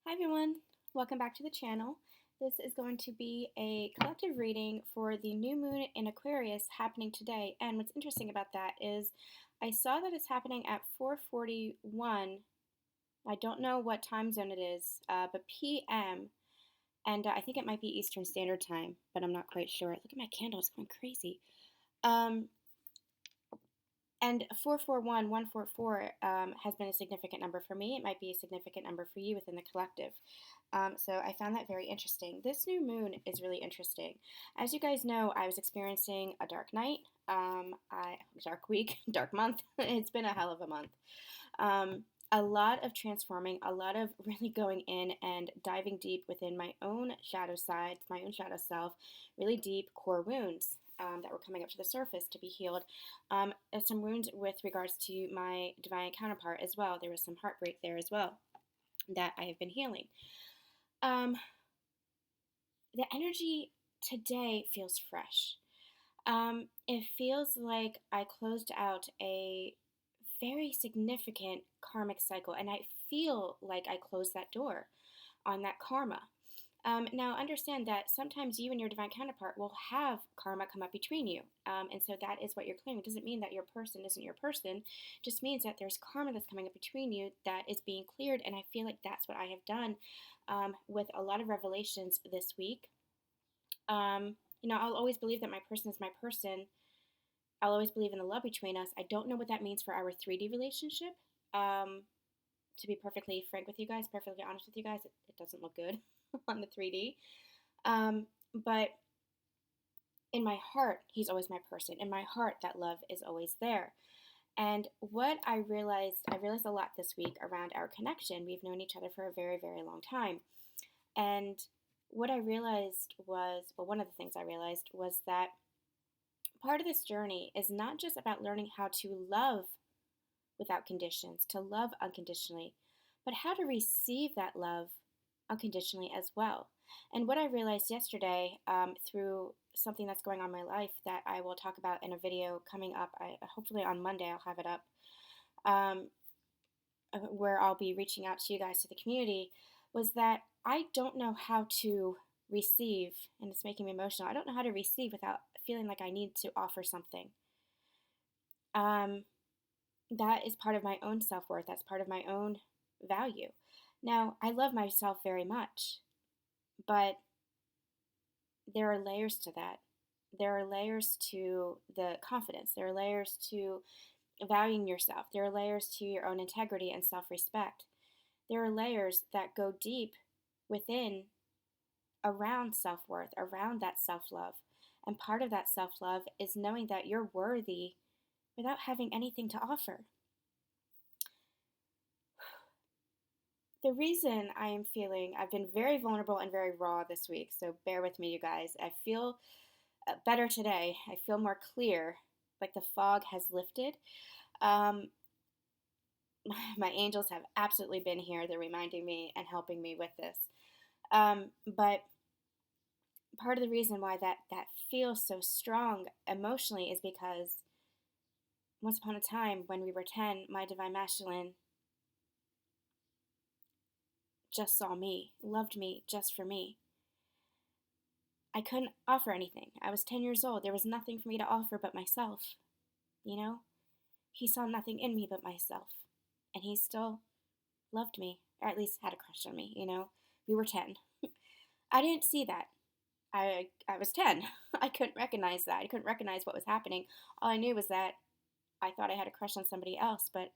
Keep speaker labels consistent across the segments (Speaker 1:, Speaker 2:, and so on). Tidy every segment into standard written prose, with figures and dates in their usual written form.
Speaker 1: Hi everyone, welcome back to the channel. This is going to be a collective reading for the new moon in Aquarius happening today. And what's interesting about that is I saw that it's happening at 4:41. I don't know what time zone it is, but PM. And I think it might be Eastern Standard Time, but I'm not quite sure. Look at my candle, it's going crazy. Um, and 441, 144 has been a significant number for me. It might be a significant number for you within the collective. So I found that very interesting. This new moon is really interesting. As you guys know, I was experiencing a dark night, dark week, dark month. It's been a hell of a month. A lot of transforming, a lot of really going in and diving deep within my own shadow sides, my own shadow self, really deep core wounds that were coming up to the surface to be healed. And some wounds with regards to my divine counterpart as well. There was some heartbreak there as well that I have been healing. The energy today feels fresh. It feels like I closed out a very significant karmic cycle, and I feel like I closed that door on that karma. Now, understand that sometimes you and your divine counterpart will have karma come up between you. And so that is what you're claiming. It doesn't mean that your person isn't your person. It just means that there's karma that's coming up between you that is being cleared. And I feel like that's what I have done with a lot of revelations this week. I'll always believe that my person is my person. I'll always believe in the love between us. I don't know what that means for our 3D relationship. To be perfectly frank with you guys, perfectly honest with you guys, it doesn't look good on the 3D. But in my heart, he's always my person. In my heart, that love is always there. And what I realized a lot this week around our connection. We've known each other for a very, very long time. And what I realized was, well, one of the things I realized was that part of this journey is not just about learning how to love without conditions, to love unconditionally, but how to receive that love unconditionally as well. And what I realized yesterday through something that's going on in my life that I will talk about in a video coming up, hopefully on Monday I'll have it up, where I'll be reaching out to you guys, to the community, was that I don't know how to receive, and it's making me emotional. I don't know how to receive without feeling like I need to offer something. That is part of my own self-worth. That's part of my own value. Now, I love myself very much, but there are layers to that. There are layers to the confidence. There are layers to valuing yourself. There are layers to your own integrity and self-respect. There are layers that go deep within, around self-worth, around that self-love. And part of that self-love is knowing that you're worthy without having anything to offer. The reason I've been very vulnerable and very raw this week, so bear with me, you guys. I feel better today. I feel more clear, like the fog has lifted. My angels have absolutely been here. They're reminding me and helping me with this. But part of the reason why that feels so strong emotionally is because once upon a time when we were 10, my divine masculine just saw me, loved me just for me. I couldn't offer anything. I was 10 years old. There was nothing for me to offer but myself. You know? He saw nothing in me but myself. And he still loved me, or at least had a crush on me, you know? We were 10. I didn't see that. I was 10. I couldn't recognize that. I couldn't recognize what was happening. All I knew was that I thought I had a crush on somebody else, but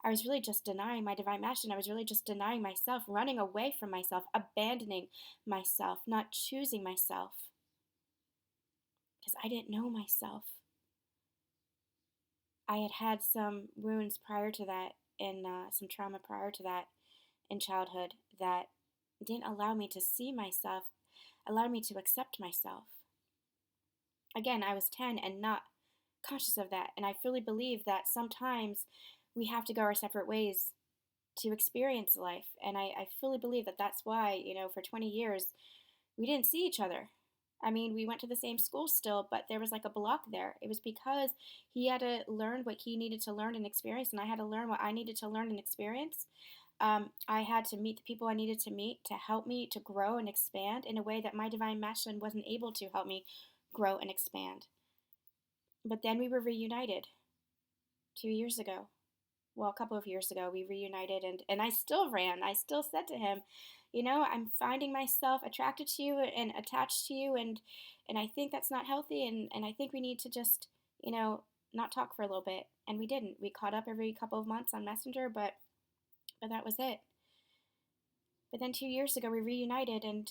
Speaker 1: I was really just denying my divine masculine. I was really just denying myself, running away from myself, abandoning myself, not choosing myself. Because I didn't know myself. I had had some wounds prior to that, and some trauma prior to that in childhood that didn't allow me to see myself, allowed me to accept myself. Again, I was 10 and not conscious of that, and I fully believe that sometimes we have to go our separate ways to experience life, and I fully believe that that's why, for 20 years, we didn't see each other. I mean, we went to the same school still, but there was like a block there. It was because he had to learn what he needed to learn and experience, and I had to learn what I needed to learn and experience. I had to meet the people I needed to meet to help me to grow and expand in a way that my divine masculine wasn't able to help me grow and expand. But then we were reunited 2 years ago. Well, a couple of years ago, we reunited, and I still ran. I still said to him, I'm finding myself attracted to you and attached to you, and I think that's not healthy, and I think we need to just, not talk for a little bit. And we didn't. We caught up every couple of months on Messenger, but that was it. But then 2 years ago, we reunited, and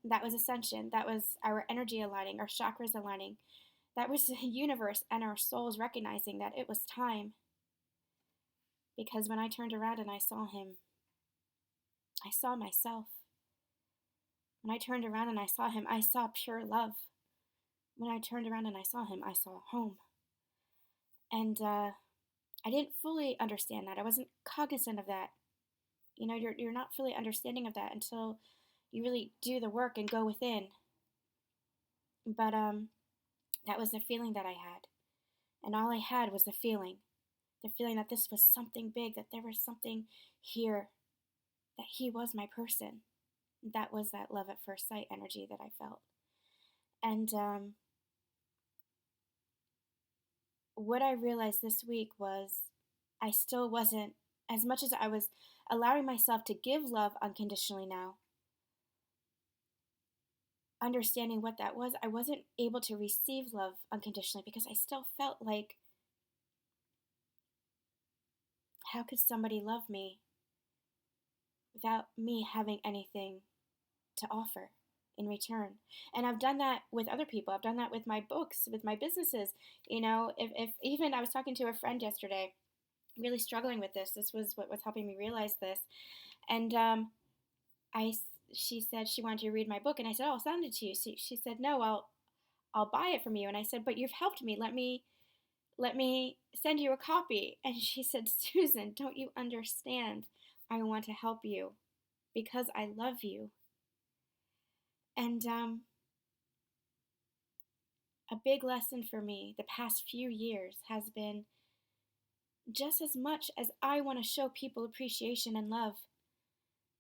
Speaker 1: that was ascension. That was our energy aligning, our chakras aligning. That was the universe and our souls recognizing that it was time. Because when I turned around and I saw him, I saw myself. When I turned around and I saw him, I saw pure love. When I turned around and I saw him, I saw home. And I didn't fully understand that. I wasn't cognizant of that. You're not fully understanding of that until you really do the work and go within. But that was the feeling that I had. And all I had was the feeling that this was something big, that there was something here, that he was my person. That was that love at first sight energy that I felt. And what I realized this week was I still wasn't, as much as I was allowing myself to give love unconditionally now, understanding what that was, I wasn't able to receive love unconditionally because I still felt like, how could somebody love me without me having anything to offer in return? And I've done that with other people. I've done that with my books, with my businesses. If even I was talking to a friend yesterday, really struggling with this. This was what was helping me realize this. And she said she wanted to read my book, and I said, "Oh, I'll send it to you." She said, "No, I'll buy it from you." And I said, "But you've helped me. Let me send you a copy." And she said, "Susan, don't you understand? I want to help you because I love you." And a big lesson for me the past few years has been, just as much as I want to show people appreciation and love,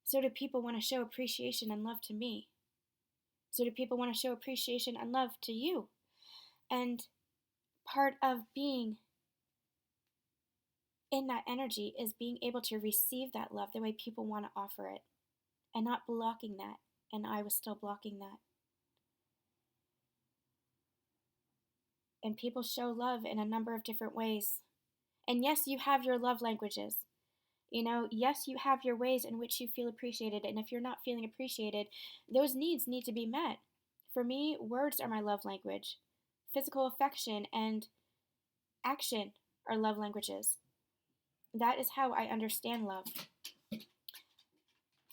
Speaker 1: so do people want to show appreciation and love to me. So do people want to show appreciation and love to you. And part of being in that energy is being able to receive that love the way people want to offer it, and not blocking that. And I was still blocking that. And people show love in a number of different ways. And yes, you have your love languages. Yes, you have your ways in which you feel appreciated. And if you're not feeling appreciated, those needs need to be met. For me, words are my love language. Physical affection and action are love languages. That is how I understand love.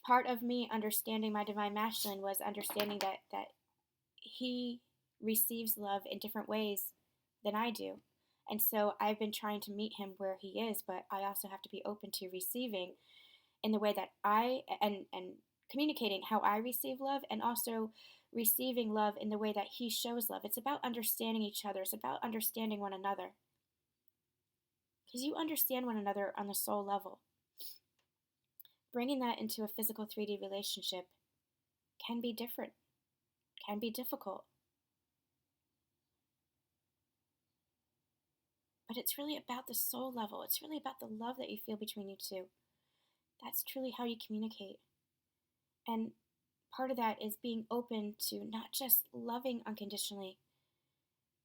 Speaker 1: Part of me understanding my divine masculine was understanding that he receives love in different ways than I do. And so I've been trying to meet him where he is, but I also have to be open to receiving in the way that and communicating how I receive love, and also receiving love in the way that he shows love. It's about understanding each other. It's about understanding one another. Because you understand one another on the soul level. Bringing that into a physical 3D relationship can be different, can be difficult. But it's really about the soul level. It's really about the love that you feel between you two. That's truly how you communicate. And part of that is being open to not just loving unconditionally,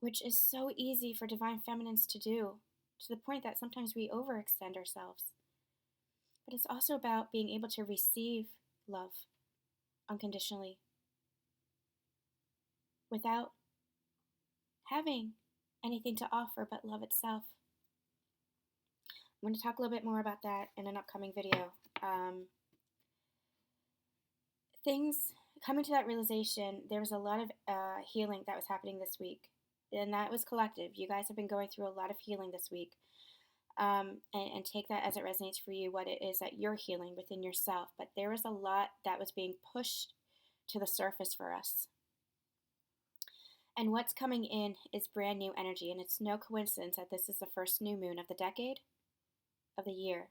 Speaker 1: which is so easy for divine feminines to do, to the point that sometimes we overextend ourselves. But it's also about being able to receive love unconditionally without having anything to offer but love itself. I'm going to talk a little bit more about that in an upcoming video. Things coming to that realization, there was a lot of healing that was happening this week, and that was collective. You guys have been going through a lot of healing this week, and take that as it resonates for you, what it is that you're healing within yourself. But there was a lot that was being pushed to the surface for us. And what's coming in is brand new energy, and it's no coincidence that this is the first new moon of the decade, of the year.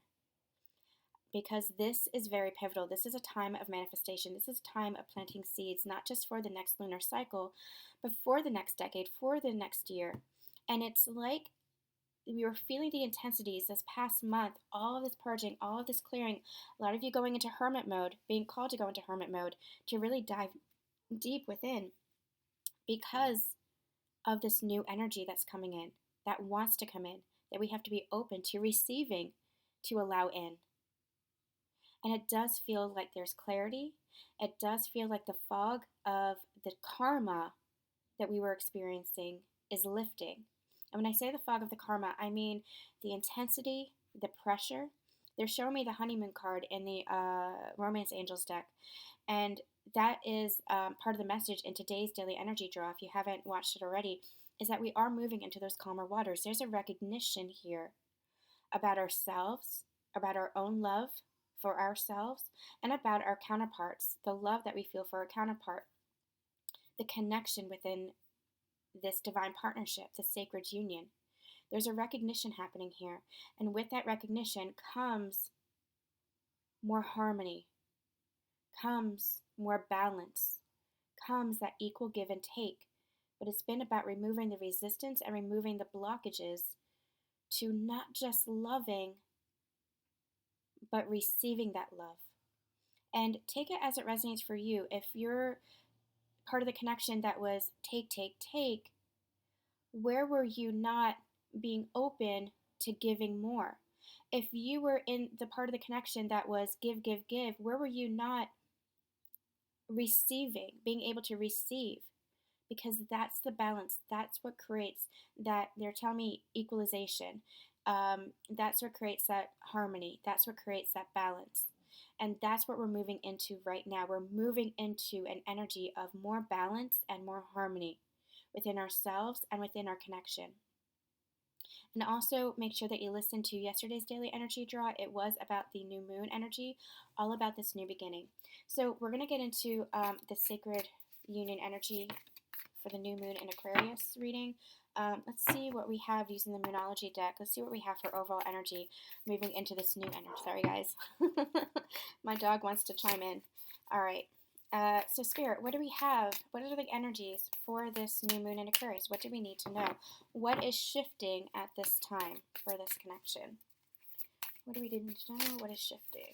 Speaker 1: because this is very pivotal. This is a time of manifestation. This is a time of planting seeds, not just for the next lunar cycle, but for the next decade, for the next year. And it's like we were feeling the intensities this past month, all of this purging, all of this clearing, a lot of you going into hermit mode, being called to go into hermit mode, to really dive deep within because of this new energy that's coming in, that wants to come in, that we have to be open to receiving, to allow in. And it does feel like there's clarity. It does feel like the fog of the karma that we were experiencing is lifting. And when I say the fog of the karma, I mean the intensity, the pressure. They're showing me the honeymoon card in the Romance Angels deck. And that is part of the message in today's daily energy draw, if you haven't watched it already, is that we are moving into those calmer waters. There's a recognition here about ourselves, about our own love for ourselves, and about our counterparts, the love that we feel for our counterpart, the connection within this divine partnership, the sacred union. There's a recognition happening here. And with that recognition comes more harmony, comes more balance, comes that equal give and take. But it's been about removing the resistance and removing the blockages to not just loving, but receiving that love. And take it as it resonates for you. If you're part of the connection that was take, take, take, where were you not being open to giving more? If you were in the part of the connection that was give, give, give, where were you not receiving, being able to receive? Because that's the balance. That's what creates that, they're telling me, equalization. That's what creates that harmony. That's what creates that balance. And that's what we're moving into right now. We're moving into an energy of more balance and more harmony within ourselves and within our connection. And also make sure that you listen to yesterday's daily energy draw. It was about the new moon energy, all about this new beginning. So we're going to get into the sacred union energy for the new moon in Aquarius reading. Let's see what we have using the Moonology deck. Let's see what we have for overall energy moving into this new energy. Sorry, guys. My dog wants to chime in. All right. So Spirit, what do we have? What are the energies for this new moon in Aquarius? What do we need to know? What is shifting at this time for this connection? What do we need to know? What is shifting?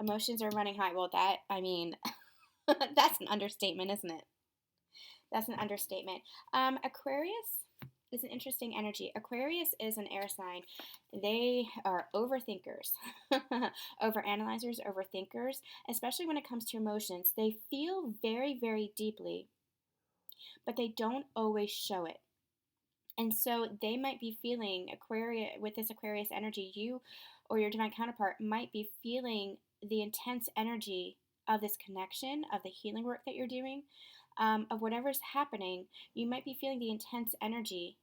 Speaker 1: Emotions are running high. Well, that, I mean, that's an understatement, isn't it? That's an understatement. Aquarius is an interesting energy. Aquarius is an air sign. They are overthinkers, overanalyzers, overthinkers, especially when it comes to emotions. They feel very, very deeply, but they don't always show it. And so they might be feeling, Aquarius, with this Aquarius energy, you or your divine counterpart might be feeling the intense energy of this connection, of the healing work that you're doing, of whatever's happening. You might be feeling the intense energy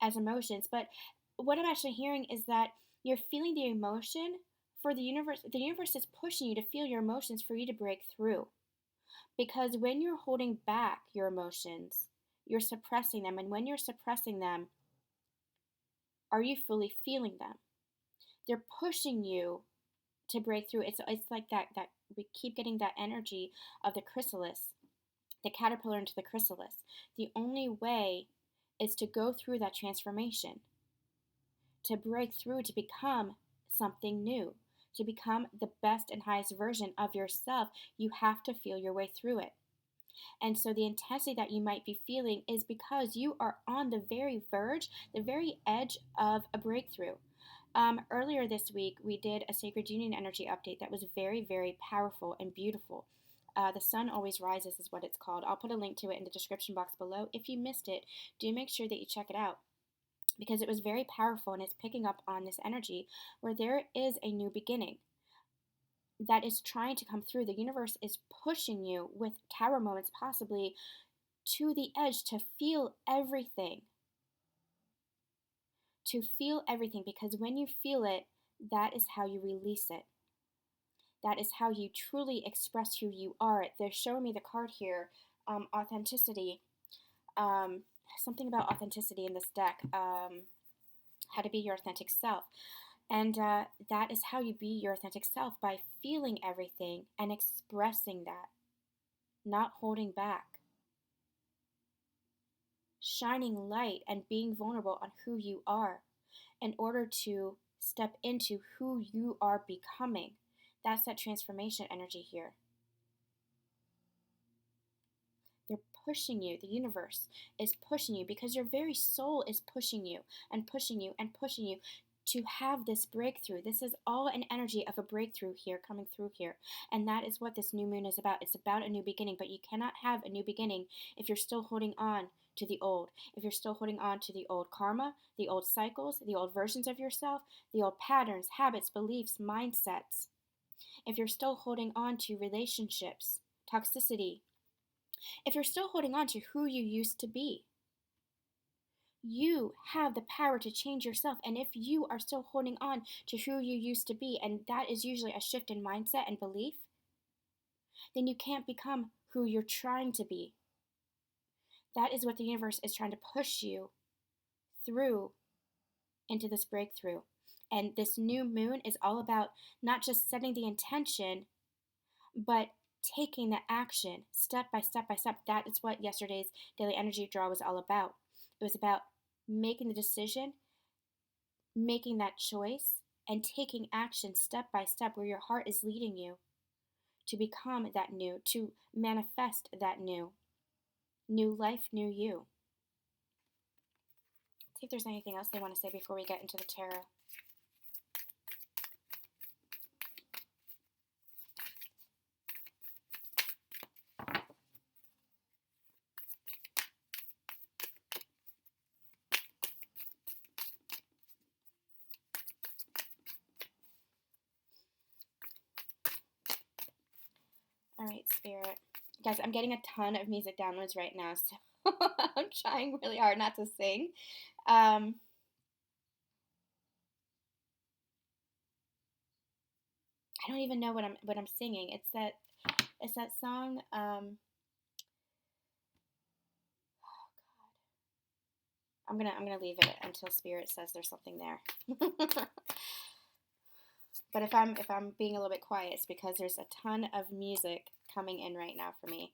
Speaker 1: as emotions, but what I'm actually hearing is that you're feeling the emotion for the universe. The universe is pushing you to feel your emotions for you to break through. Because when you're holding back your emotions, you're suppressing them. And when you're suppressing them, are you fully feeling them? They're pushing you to break through. It's like that we keep getting that energy of the chrysalis, the caterpillar into the chrysalis. The only way is to go through that transformation, to break through, to become something new, to become the best and highest version of yourself. You have to feel your way through it. And so the intensity that you might be feeling is because you are on the very verge, the very edge of a breakthrough. Earlier this week, we did a Sacred Union energy update that was very, very powerful and beautiful. The Sun Always Rises is what it's called. I'll put a link to it in the description box below. If you missed it, do make sure that you check it out, because it was very powerful and it's picking up on this energy where there is a new beginning that is trying to come through. The universe is pushing you with tower moments possibly to the edge to feel everything. To feel everything, because when you feel it, that is how you release it. That is how you truly express who you are. They're showing me the card here, authenticity. Something about authenticity in this deck. How to be your authentic self. And that is how you be your authentic self, by feeling everything and expressing that, not holding back, shining light and being vulnerable on who you are in order to step into who you are becoming. That's that transformation energy here. They're pushing you. The universe is pushing you because your very soul is pushing you and pushing you and pushing you to have this breakthrough. This is all an energy of a breakthrough here, coming through here. And that is what this new moon is about. It's about a new beginning, but you cannot have a new beginning if you're still holding on to the old. If you're still holding on to the old karma, the old cycles, the old versions of yourself, the old patterns, habits, beliefs, mindsets. If you're still holding on to relationships, toxicity, if you're still holding on to who you used to be, you have the power to change yourself. And if you are still holding on to who you used to be, and that is usually a shift in mindset and belief, then you can't become who you're trying to be. That is what the universe is trying to push you through into this breakthrough. And this new moon is all about not just setting the intention, but taking the action step by step by step. That is what yesterday's daily energy draw was all about. It was about making the decision, making that choice, and taking action step by step where your heart is leading you to become that new, to manifest that new life, new you. See if there's anything else they want to say before we get into the tarot. All right, Spirit. Guys, I'm getting a ton of music downloads right now, so I'm trying really hard not to sing. I don't even know what I'm singing. It's that song. I'm gonna leave it until Spirit says there's something there. But if I'm being a little bit quiet, it's because there's a ton of music coming in right now for me.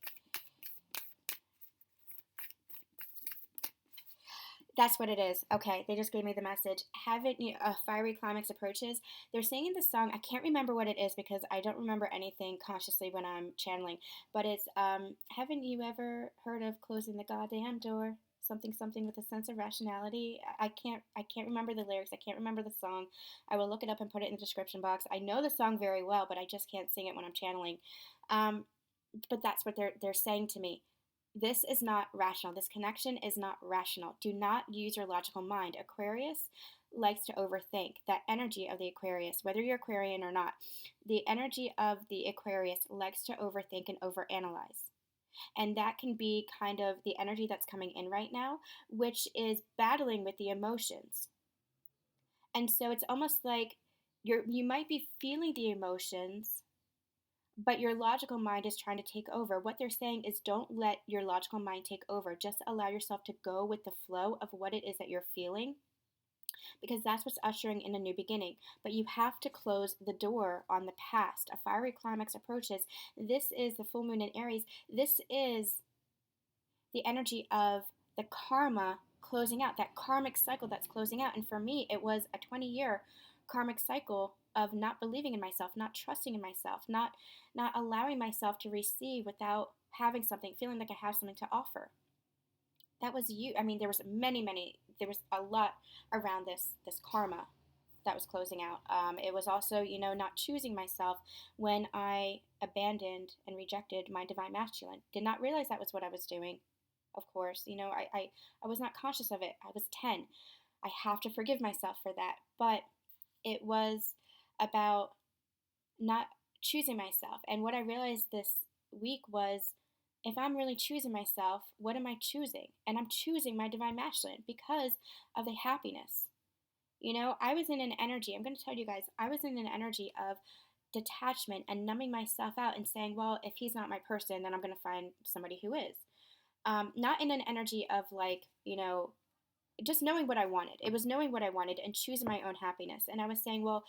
Speaker 1: That's what it is. Okay, they just gave me the message. Haven't you, fiery climax approaches. They're singing the song. I can't remember what it is because I don't remember anything consciously when I'm channeling. But it's haven't you ever heard of closing the goddamn door? Something with a sense of rationality. I can't remember the lyrics. I can't remember the song. I will look it up and put it in the description box. I know the song very well, but I just can't sing it when I'm channeling. But that's what they're saying to me. This is not rational. This connection is not rational. Do not use your logical mind. Aquarius likes to overthink. That energy of the Aquarius, whether you're Aquarian or not, the energy of the Aquarius likes to overthink and overanalyze. And that can be kind of the energy that's coming in right now, which is battling with the emotions. And so it's almost like you might be feeling the emotions, but your logical mind is trying to take over. What they're saying is don't let your logical mind take over. Just allow yourself to go with the flow of what it is that you're feeling, because that's what's ushering in a new beginning. But you have to close the door on the past. A fiery climax approaches. This is the full moon in Aries. This is the energy of the karma closing out, that karmic cycle that's closing out. And for me, it was a 20-year karmic cycle of not believing in myself, not trusting in myself, not allowing myself to receive without having something, feeling like I have something to offer. That was you. I mean, there was there was a lot around this karma that was closing out. It was also, not choosing myself when I abandoned and rejected my divine masculine. Did not realize that was what I was doing. Of course, I was not conscious of it. I was 10. I have to forgive myself for that. But it was about not choosing myself. And what I realized this week was, if I'm really choosing myself, what am I choosing? And I'm choosing my divine masculine because of the happiness. I was in an energy, I'm going to tell you guys, I was in an energy of detachment and numbing myself out and saying, well, if he's not my person, then I'm going to find somebody who is. Not in an energy of like, just knowing what I wanted. It was knowing what I wanted and choosing my own happiness. And I was saying, well,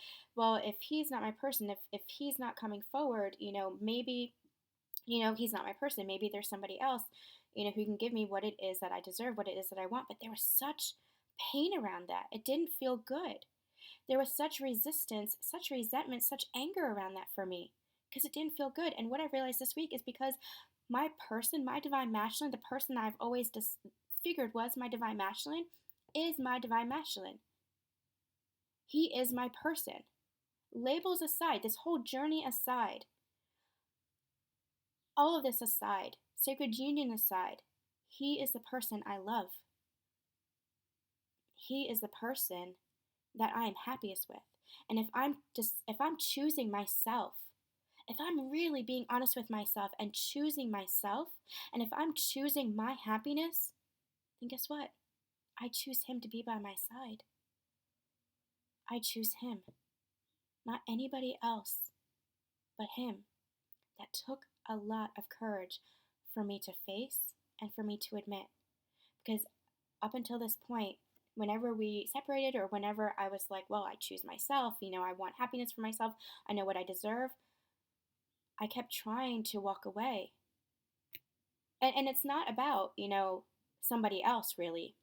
Speaker 1: if he's not my person, if he's not coming forward, maybe, he's not my person. Maybe there's somebody else, who can give me what it is that I deserve, what it is that I want. But there was such pain around that. It didn't feel good. There was such resistance, such resentment, such anger around that for me because it didn't feel good. And what I realized this week is because my person, my divine masculine, the person I've always figured was my divine masculine, is my divine masculine. He is my person. Labels aside, this whole journey aside, all of this aside, sacred union aside, he is the person I love. He is the person that I am happiest with. And if I'm choosing myself, if I'm really being honest with myself and choosing myself, and if I'm choosing my happiness, then guess what? I choose him to be by my side. I choose him, not anybody else, but him. That took a lot of courage for me to face and for me to admit. Because up until this point, whenever we separated or whenever I was like, well, I choose myself, I want happiness for myself, I know what I deserve, I kept trying to walk away. And it's not about, somebody else really.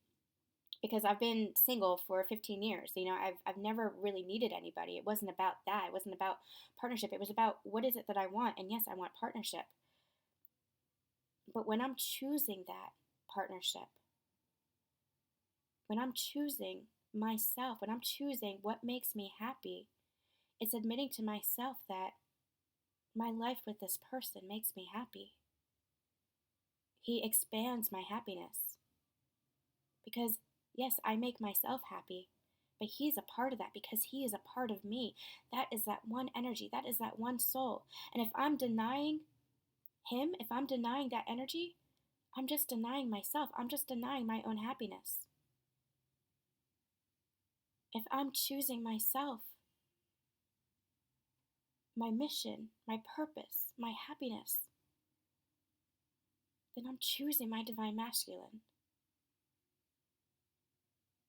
Speaker 1: Because I've been single for 15 years. I've never really needed anybody. It wasn't about that. It wasn't about partnership. It was about what is it that I want? And yes, I want partnership. But when I'm choosing that partnership, when I'm choosing myself, when I'm choosing what makes me happy, it's admitting to myself that my life with this person makes me happy. He expands my happiness. Because yes, I make myself happy, but he's a part of that because he is a part of me. That is that one energy. That is that one soul. And if I'm denying him, if I'm denying that energy, I'm just denying myself. I'm just denying my own happiness. If I'm choosing myself, my mission, my purpose, my happiness, then I'm choosing my divine masculine,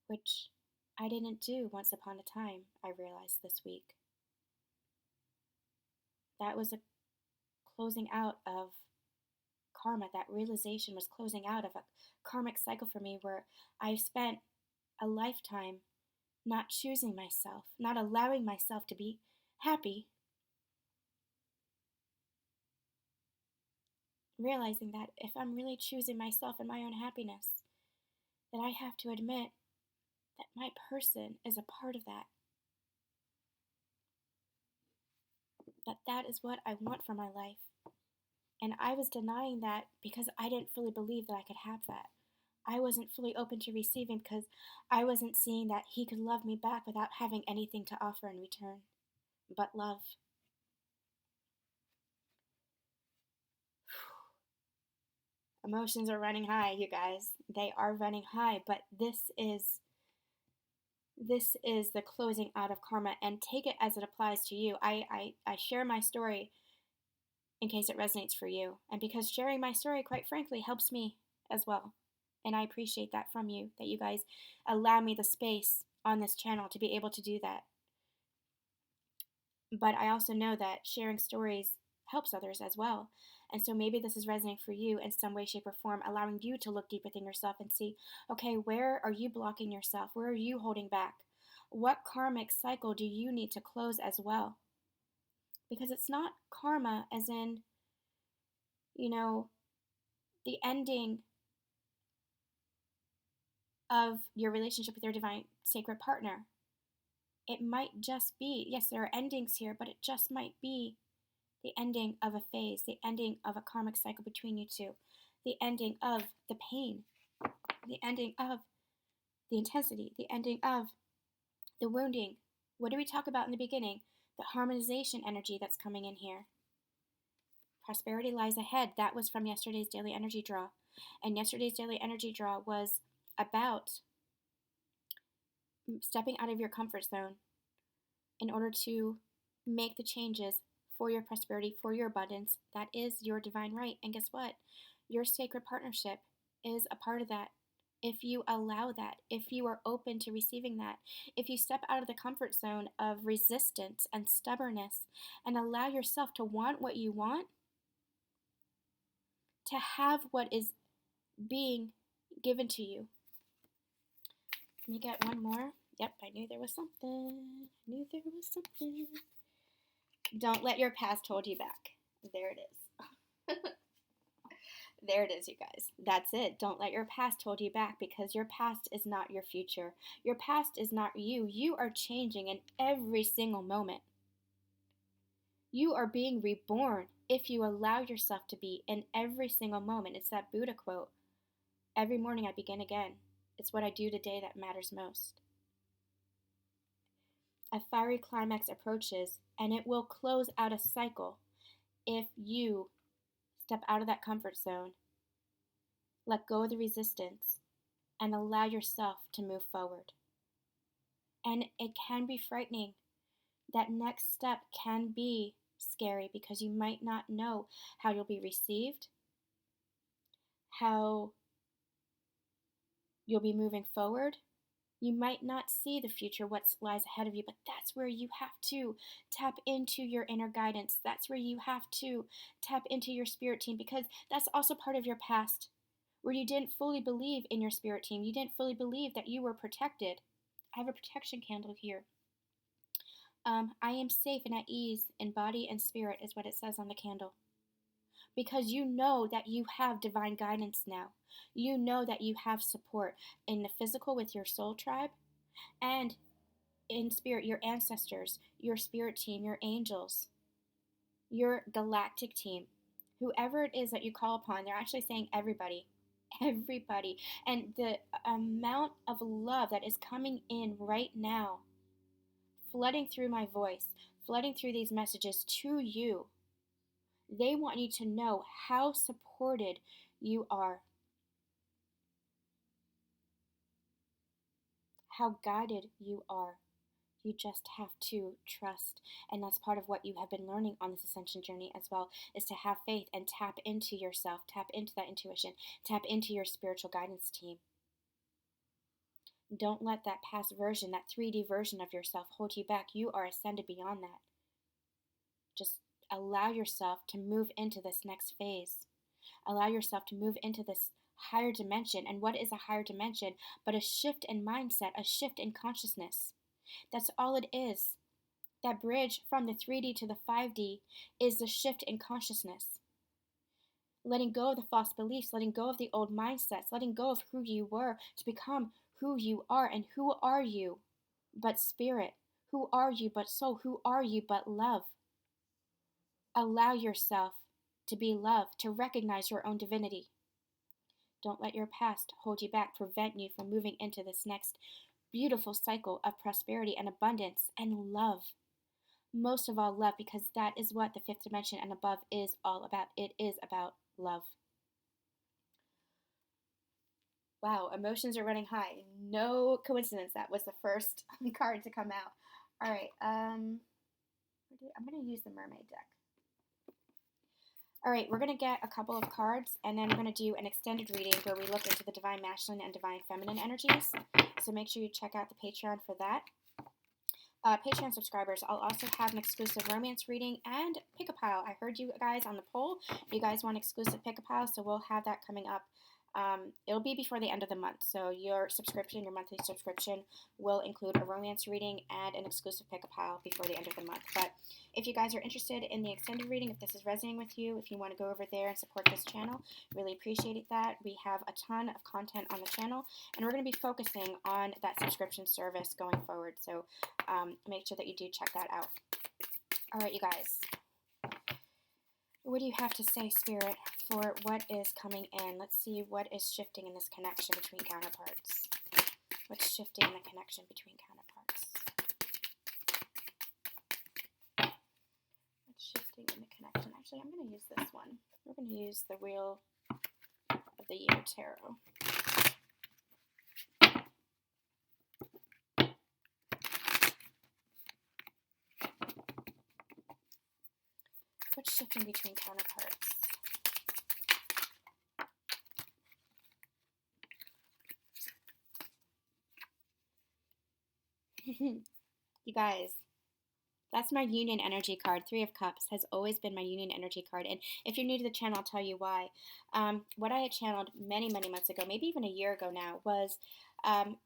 Speaker 1: which I didn't do once upon a time, I realized this week. That was a closing out of karma. That realization was closing out of a karmic cycle for me where I've spent a lifetime not choosing myself, not allowing myself to be happy, realizing that if I'm really choosing myself and my own happiness, that I have to admit that my person is a part of that. That is what I want for my life. And I was denying that because I didn't fully believe that I could have that. I wasn't fully open to receiving because I wasn't seeing that he could love me back without having anything to offer in return but love. Emotions are running high, you guys. They are running high, but this is the closing out of karma, and take it as it applies to you. I share my story in case it resonates for you, and because sharing my story, quite frankly, helps me as well. And I appreciate that from you, that you guys allow me the space on this channel to be able to do that. But I also know that sharing stories helps others as well. And so maybe this is resonating for you in some way, shape, or form, allowing you to look deep within yourself and see, okay, where are you blocking yourself? Where are you holding back? What karmic cycle do you need to close as well? Because it's not karma as in, the ending of your relationship with your divine sacred partner. It might just be, yes, there are endings here, but it just might be the ending of a phase, the ending of a karmic cycle between you two, the ending of the pain, the ending of the intensity, the ending of the wounding. What did we talk about in the beginning? The harmonization energy that's coming in here. Prosperity lies ahead. That was from yesterday's daily energy draw. And yesterday's daily energy draw was about stepping out of your comfort zone in order to make the changes for your prosperity, for your abundance. That is your divine right. And guess what? Your sacred partnership is a part of that. if you allow that, if you are open to receiving that, if you step out of the comfort zone of resistance and stubbornness and allow yourself to want what you want, to have what is being given to you. Let me get one more. Yep, I knew there was something. I knew there was something. Don't let your past hold you back. There it is. There it is, you guys. That's it. Don't let your past hold you back, because your past is not your future. Your past is not you. You are changing in every single moment. You are being reborn if you allow yourself to be in every single moment. It's that Buddha quote. Every morning I begin again. It's what I do today that matters most. A fiery climax approaches, and it will close out a cycle if you step out of that comfort zone, let go of the resistance, and allow yourself to move forward. And it can be frightening. That next step can be scary because you might not know how you'll be received, how you'll be moving forward. You might not see the future, what lies ahead of you, but that's where you have to tap into your inner guidance. That's where you have to tap into your spirit team, because that's also part of your past, where you didn't fully believe in your spirit team. You didn't fully believe that you were protected. I have a protection candle here. I am safe and at ease in body and spirit is what it says on the candle. Because you know that you have divine guidance now. You know that you have support in the physical with your soul tribe, and in spirit, your ancestors, your spirit team, your angels, your galactic team. Whoever it is that you call upon, they're actually saying everybody. Everybody. And the amount of love that is coming in right now, flooding through my voice, flooding through these messages to you. They want you to know how supported you are, how guided you are. You just have to trust. And that's part of what you have been learning on this ascension journey as well, is to have faith and tap into yourself, tap into that intuition, tap into your spiritual guidance team. Don't let that past version, that 3D version of yourself hold you back. You are ascended beyond that. Just allow yourself to move into this next phase. Allow yourself to move into this higher dimension. And what is a higher dimension but a shift in mindset, a shift in consciousness? That's all it is. That bridge from the 3D to the 5D is the shift in consciousness. Letting go of the false beliefs, letting go of the old mindsets, letting go of who you were to become who you are. And who are you but spirit? Who are you but soul? Who are you but love? Allow yourself to be love, to recognize your own divinity. Don't let your past hold you back, prevent you from moving into this next beautiful cycle of prosperity and abundance and love. Most of all, love, because that is what the fifth dimension and above is all about. It is about love. Wow, emotions are running high. No coincidence that was the first card to come out. All right, I'm going to use the mermaid deck. All right, we're going to get a couple of cards, and then we're going to do an extended reading where we look into the divine masculine and divine feminine energies. So make sure you check out the Patreon for that. Patreon subscribers, I'll also have an exclusive romance reading and pick-a-pile. I heard you guys on the poll. You guys want exclusive pick-a-pile, so we'll have that coming up. It'll be before the end of the month, so your subscription, your monthly subscription, will include a romance reading and an exclusive pick-a-pile before the end of the month. But if you guys are interested in the extended reading, if this is resonating with you, if you want to go over there and support this channel, really appreciate that. We have a ton of content on the channel, and we're going to be focusing on that subscription service going forward, so make sure that you do check that out. All right, you guys. What do you have to say, Spirit, for what is coming in? Let's see what is shifting in this connection between counterparts. What's shifting in the connection between counterparts? What's shifting in the connection? Actually, I'm going to use this one. We're going to use the Wheel of the Year Tarot. What's shifting between counterparts? You guys, that's my union energy card. Three of Cups has always been my union energy card. And if you're new to the channel, I'll tell you why. What I had channeled many, many months ago, maybe even a year ago now, was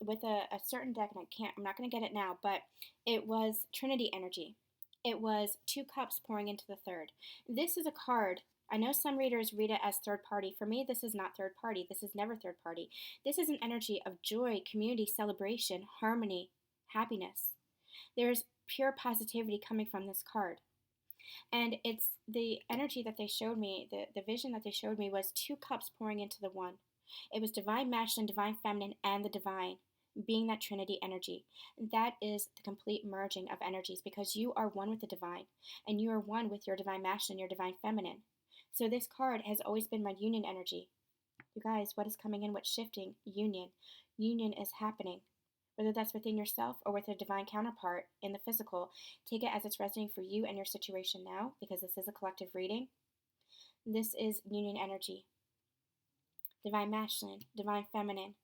Speaker 1: with a certain deck, and I'm not going to get it now, but it was Trinity energy. It was 2 cups pouring into the third. This is a card. I know some readers read it as third party. For me, this is not third party. This is never third party. This is an energy of joy, community, celebration, harmony, happiness. There's pure positivity coming from this card. And it's the energy that they showed me, the vision that they showed me was 2 cups pouring into the one. It was divine masculine, divine feminine, and the divine being that Trinity energy. That is the complete merging of energies because you are one with the divine and you are one with your divine masculine, your divine feminine. So this card has always been my union energy. You guys, what is coming in? What's shifting? Union. Union is happening. Whether that's within yourself or with a divine counterpart in the physical, take it as it's resonating for you and your situation now, because this is a collective reading. This is union energy. Divine masculine, divine feminine,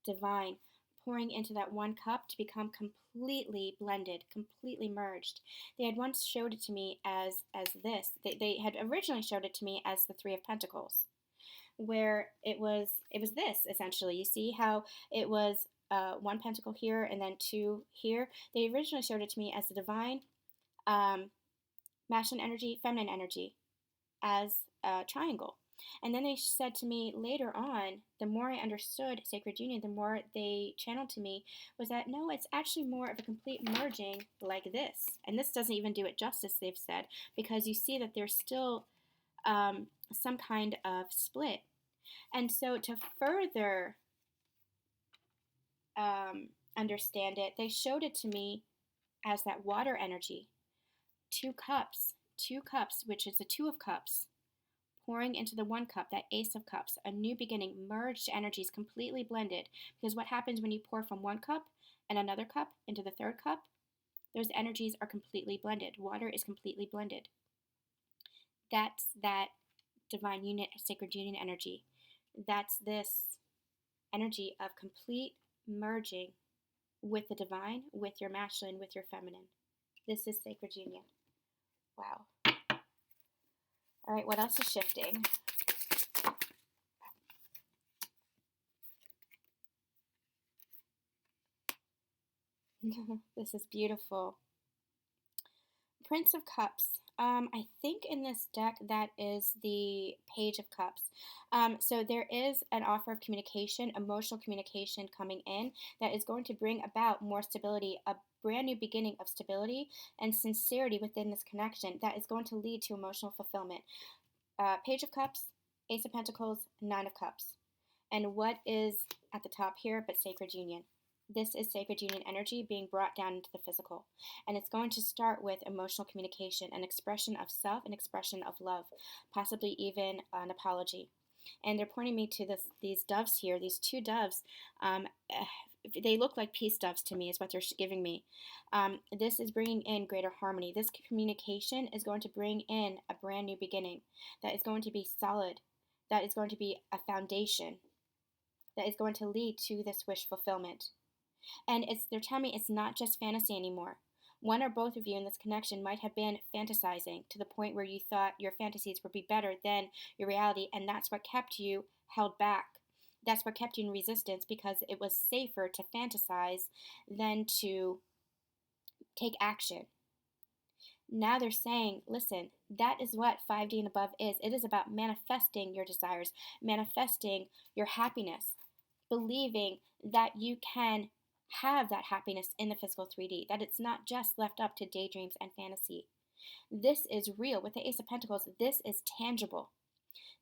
Speaker 1: divine, pouring into that 1 cup to become completely blended, completely merged. They had once showed it to me as this. They had originally showed it to me as the Three of Pentacles, where it was this, essentially. You see how it was 1 pentacle here and then 2 here. They originally showed it to me as the divine, masculine energy, feminine energy, as a triangle. And then they said to me later on, the more I understood Sacred Union, the more they channeled to me, was that no, it's actually more of a complete merging like this. And this doesn't even do it justice, they've said, because you see that there's still some kind of split. And so to further understand it, they showed it to me as that water energy. 2 cups, which is the 2 of Cups, pouring into the 1 cup, that Ace of Cups, a new beginning, merged energies, completely blended. Because what happens when you pour from 1 cup and another cup into the 3rd cup? Those energies are completely blended. Water is completely blended. That's that divine union, sacred union energy. That's this energy of complete merging with the divine, with your masculine, with your feminine. This is sacred union. Wow. All right, what else is shifting? This is beautiful. Prince of Cups. I think in this deck that is the Page of Cups. So there is an offer of communication, emotional communication coming in that is going to bring about more stability, a brand new beginning of stability and sincerity within this connection that is going to lead to emotional fulfillment. Page of Cups, Ace of Pentacles, 9 of Cups. And what is at the top here but sacred union? This is sacred union energy being brought down into the physical. And it's going to start with emotional communication, an expression of self, an expression of love, possibly even an apology. And they're pointing me to these doves here, these 2 doves. They look like peace doves to me is what they're giving me. This is bringing in greater harmony. This communication is going to bring in a brand new beginning that is going to be solid, that is going to be a foundation, that is going to lead to this wish fulfillment. And they're telling me it's not just fantasy anymore. One or both of you in this connection might have been fantasizing to the point where you thought your fantasies would be better than your reality, and that's what kept you held back. That's what kept you in resistance, because it was safer to fantasize than to take action. Now they're saying, listen, that is what 5D and above is. It is about manifesting your desires, manifesting your happiness, believing that you can have that happiness in the physical 3D, that it's not just left up to daydreams and fantasy. This is real. With the Ace of Pentacles, this is tangible.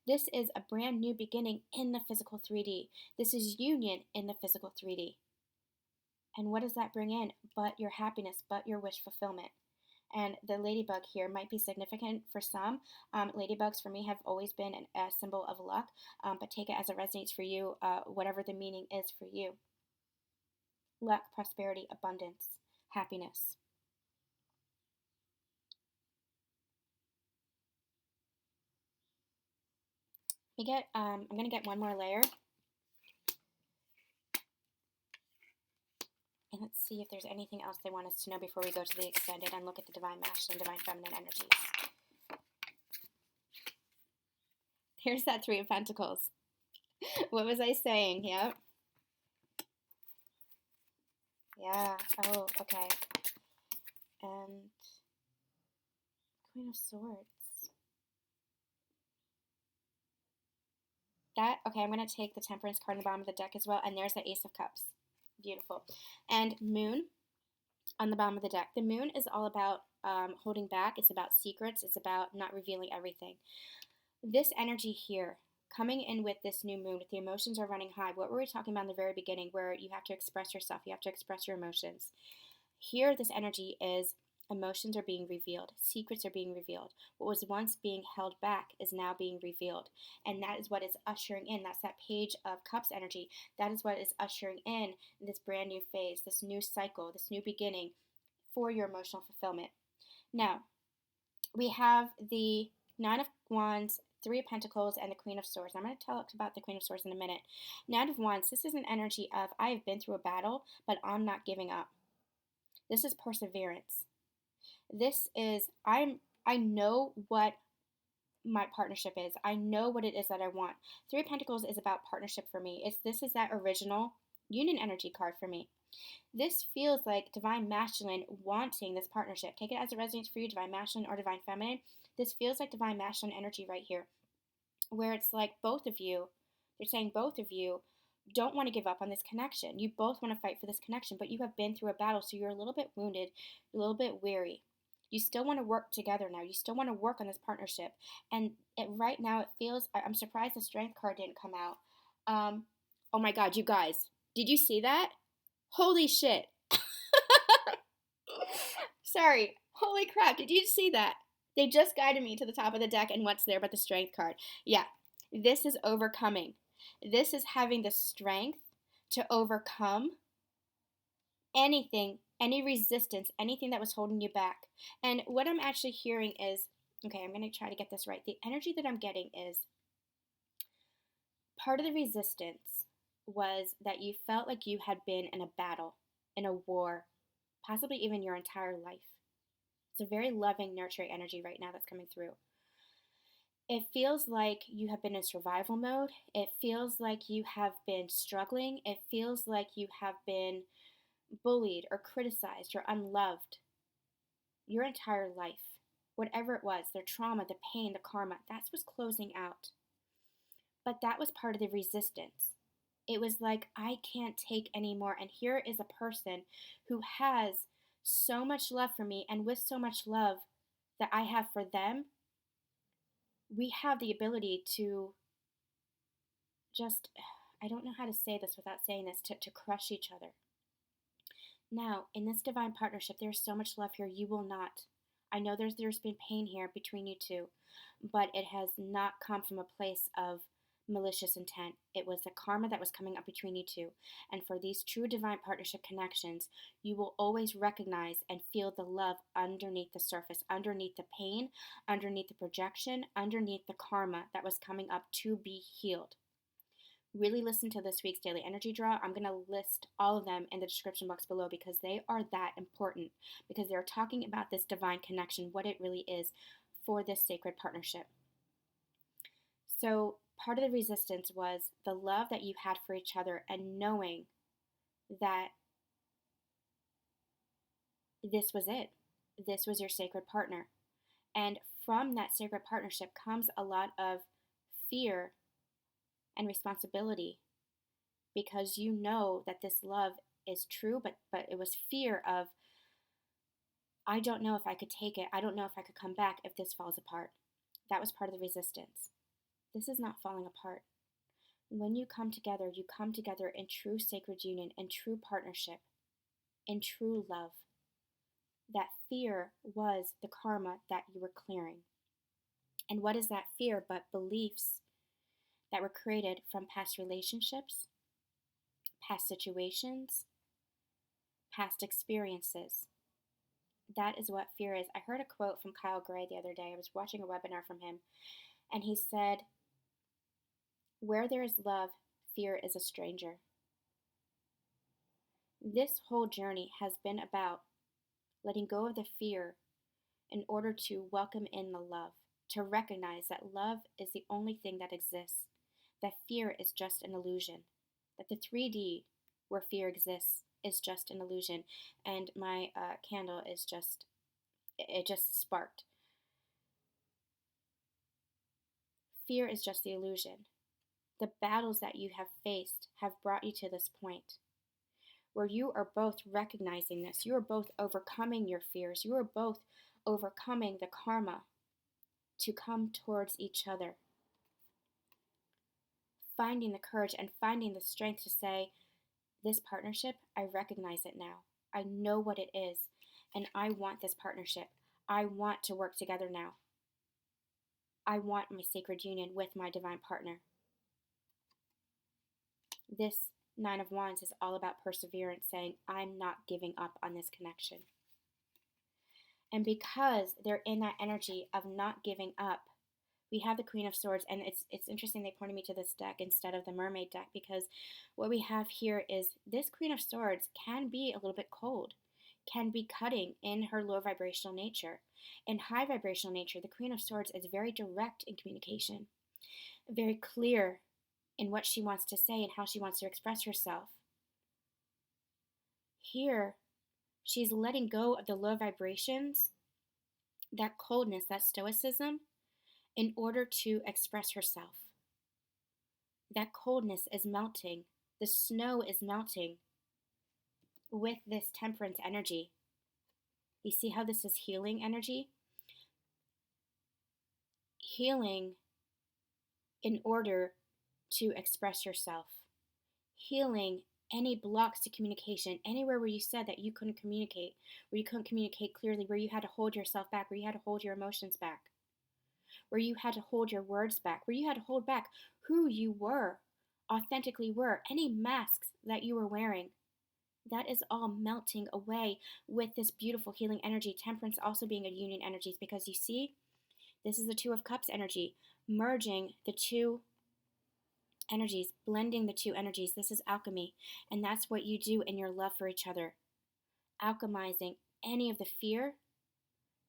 Speaker 1: This is a brand new beginning in the physical 3D. This is union in the physical 3D. And what does that bring in? But your happiness, but your wish fulfillment. And the ladybug here might be significant for some. Ladybugs for me have always been a symbol of luck, but take it as it resonates for you, whatever the meaning is for you. Luck, prosperity, abundance, happiness. I'm going to get one more layer. And let's see if there's anything else they want us to know before we go to the extended and look at the divine masculine, divine feminine energies. Here's that Three of Pentacles. What was I saying? Yep. Yeah. Oh, okay. And Queen of Swords. Okay, I'm going to take the Temperance card in the bottom of the deck as well. And there's the Ace of Cups. Beautiful. And Moon on the bottom of the deck. The Moon is all about holding back. It's about secrets. It's about not revealing everything. This energy here, coming in with this new moon, with the emotions are running high. What were we talking about in the very beginning, where you have to express yourself, you have to express your emotions? Here, this energy is emotions are being revealed, secrets are being revealed. What was once being held back is now being revealed. And that is what is ushering in. That's that Page of Cups energy. That is what is ushering in this brand new phase, this new cycle, this new beginning for your emotional fulfillment. Now, we have the Nine of Wands, Three of Pentacles, and the Queen of Swords. I'm going to talk about the Queen of Swords in a minute. Nine of Wands, this is an energy of I have been through a battle, but I'm not giving up. This is perseverance. This is I know what my partnership is. I know what it is that I want. Three of Pentacles is about partnership for me. This is that original union energy card for me. This feels like divine masculine wanting this partnership. Take it as it resonates for you, divine masculine or divine feminine. This feels like divine masculine energy right here, where it's like both of you, they're saying both of you don't want to give up on this connection. You both want to fight for this connection, but you have been through a battle, so you're a little bit wounded, a little bit weary. You still want to work together now. You still want to work on this partnership. And right now it feels, I'm surprised the Strength card didn't come out. Oh my God, you guys, did you see that? Holy shit. Sorry. Holy crap, did you see that? They just guided me to the top of the deck and what's there but the Strength card. Yeah, this is overcoming. This is having the strength to overcome anything, any resistance, anything that was holding you back. And what I'm actually hearing is, okay, I'm going to try to get this right. The energy that I'm getting is part of the resistance was that you felt like you had been in a battle, in a war, possibly even your entire life. It's a very loving, nurturing energy right now that's coming through. It feels like you have been in survival mode. It feels like you have been struggling. It feels like you have been bullied or criticized or unloved your entire life. Whatever it was, their trauma, the pain, the karma, that was closing out. But that was part of the resistance. It was like, I can't take anymore. And here is a person who has so much love for me, and with so much love that I have for them, we have the ability to just, I don't know how to say this without saying this, to crush each other. Now, in this divine partnership, there's so much love here. You will not. I know there's been pain here between you two, but it has not come from a place of malicious intent. It was the karma that was coming up between you two. And for these true divine partnership connections, you will always recognize and feel the love underneath the surface, underneath the pain, underneath the projection, underneath the karma that was coming up to be healed. Really listen to this week's daily energy draw. I'm going to list all of them in the description box below because they are that important, because they're talking about this divine connection, what it really is for this sacred partnership. So part of the resistance was the love that you had for each other and knowing that this was it. This was your sacred partner. And from that sacred partnership comes a lot of fear and responsibility, because you know that this love is true, but it was fear of, I don't know if I could take it. I don't know if I could come back if this falls apart. That was part of the resistance. This is not falling apart. When you come together in true sacred union, in true partnership, in true love. That fear was the karma that you were clearing. And what is that fear but beliefs that were created from past relationships, past situations, past experiences? That is what fear is. I heard a quote from Kyle Gray the other day. I was watching a webinar from him, and he said, "Where there is love, fear is a stranger." This whole journey has been about letting go of the fear in order to welcome in the love, to recognize that love is the only thing that exists, that fear is just an illusion, that the 3D where fear exists is just an illusion. And my candle is just, it just sparked. Fear is just the illusion. The battles that you have faced have brought you to this point where you are both recognizing this. You are both overcoming your fears. You are both overcoming the karma to come towards each other. Finding the courage and finding the strength to say, this partnership, I recognize it now. I know what it is, and I want this partnership. I want to work together now. I want my sacred union with my divine partner. This Nine of Wands is all about perseverance, saying, I'm not giving up on this connection. And because they're in that energy of not giving up, we have the Queen of Swords, and it's interesting they pointed me to this deck instead of the Mermaid deck, because what we have here is this Queen of Swords can be a little bit cold, can be cutting in her low vibrational nature. In high vibrational nature, the Queen of Swords is very direct in communication, very clear in what she wants to say and how she wants to express herself. Here, she's letting go of the low vibrations, that coldness, that stoicism, in order to express herself. That coldness is melting. The snow is melting with this temperance energy. You see how this is healing energy? Healing in order to express yourself. Healing any blocks to communication, anywhere where you said that you couldn't communicate, where you couldn't communicate clearly, where you had to hold yourself back, where you had to hold your emotions back, where you had to hold your words back, where you had to hold back who you were, authentically were, any masks that you were wearing. That is all melting away with this beautiful healing energy. Temperance also being a union energies, because you see, this is the Two of Cups energy, merging the two energies, blending the two energies. This is alchemy, and that's what you do in your love for each other. Alchemizing any of the fear,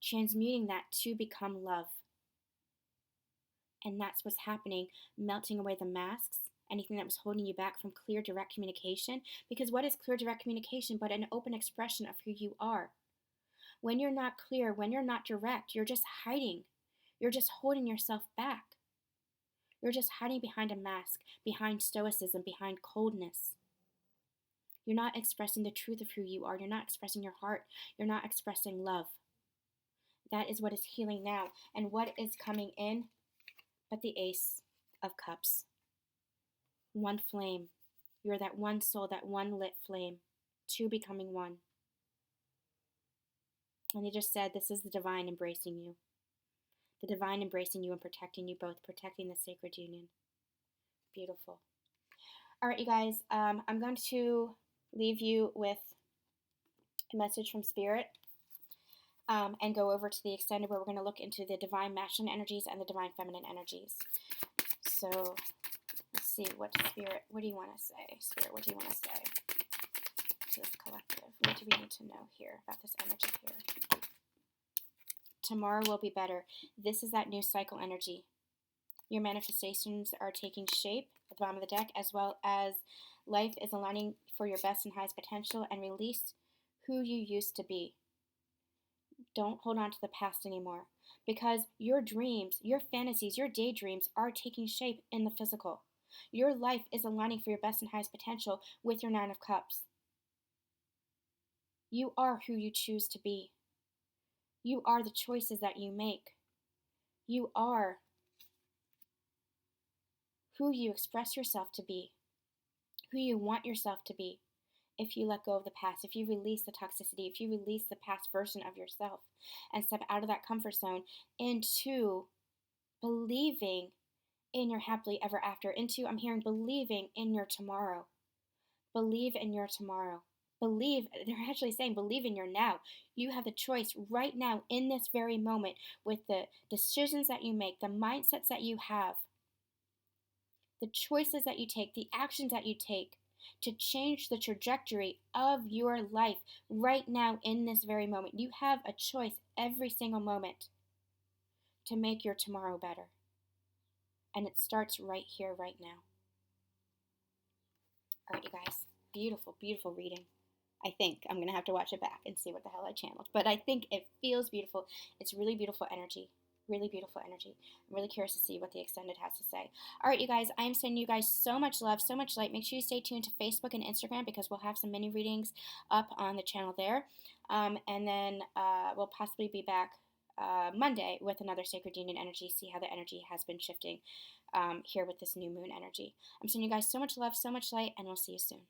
Speaker 1: transmuting that to become love. And that's what's happening, melting away the masks, anything that was holding you back from clear, direct communication. Because what is clear, direct communication but an open expression of who you are? When you're not clear, when you're not direct, you're just hiding. You're just holding yourself back. You're just hiding behind a mask, behind stoicism, behind coldness. You're not expressing the truth of who you are. You're not expressing your heart. You're not expressing love. That is what is healing now. And what is coming in but the Ace of Cups. One flame. You're that one soul, that one lit flame. Two becoming one. And they just said, this is the divine embracing you. The divine embracing you and protecting you both, protecting the sacred union. Beautiful. All right, you guys, I'm going to leave you with a message from Spirit and go over to the extended where we're going to look into the divine masculine energies and the divine feminine energies. So let's see, what Spirit, what do you want to say? Spirit, what do you want to say to this collective? What do we need to know here about this energy here? Tomorrow will be better. This is that new cycle energy. Your manifestations are taking shape at the bottom of the deck, as well as life is aligning for your best and highest potential, and release who you used to be. Don't hold on to the past anymore, because your dreams, your fantasies, your daydreams are taking shape in the physical. Your life is aligning for your best and highest potential with your Nine of Cups. You are who you choose to be. You are the choices that you make. You are who you express yourself to be, who you want yourself to be. If you let go of the past, if you release the toxicity, if you release the past version of yourself and step out of that comfort zone into believing in your happily ever after, into, I'm hearing, believing in your tomorrow. Believe in your tomorrow. Believe, they're actually saying believe in your now. You have the choice right now in this very moment with the decisions that you make, the mindsets that you have, the choices that you take, the actions that you take, to change the trajectory of your life right now in this very moment. You have a choice every single moment to make your tomorrow better. And it starts right here, right now. All right, you guys. Beautiful, beautiful reading. I think I'm going to have to watch it back and see what the hell I channeled. But I think it feels beautiful. It's really beautiful energy. Really beautiful energy. I'm really curious to see what the extended has to say. All right, you guys, I am sending you guys so much love, so much light. Make sure you stay tuned to Facebook and Instagram because we'll have some mini readings up on the channel there. And then we'll possibly be back Monday with another Sacred Union energy, see how the energy has been shifting here with this new moon energy. I'm sending you guys so much love, so much light, and we'll see you soon.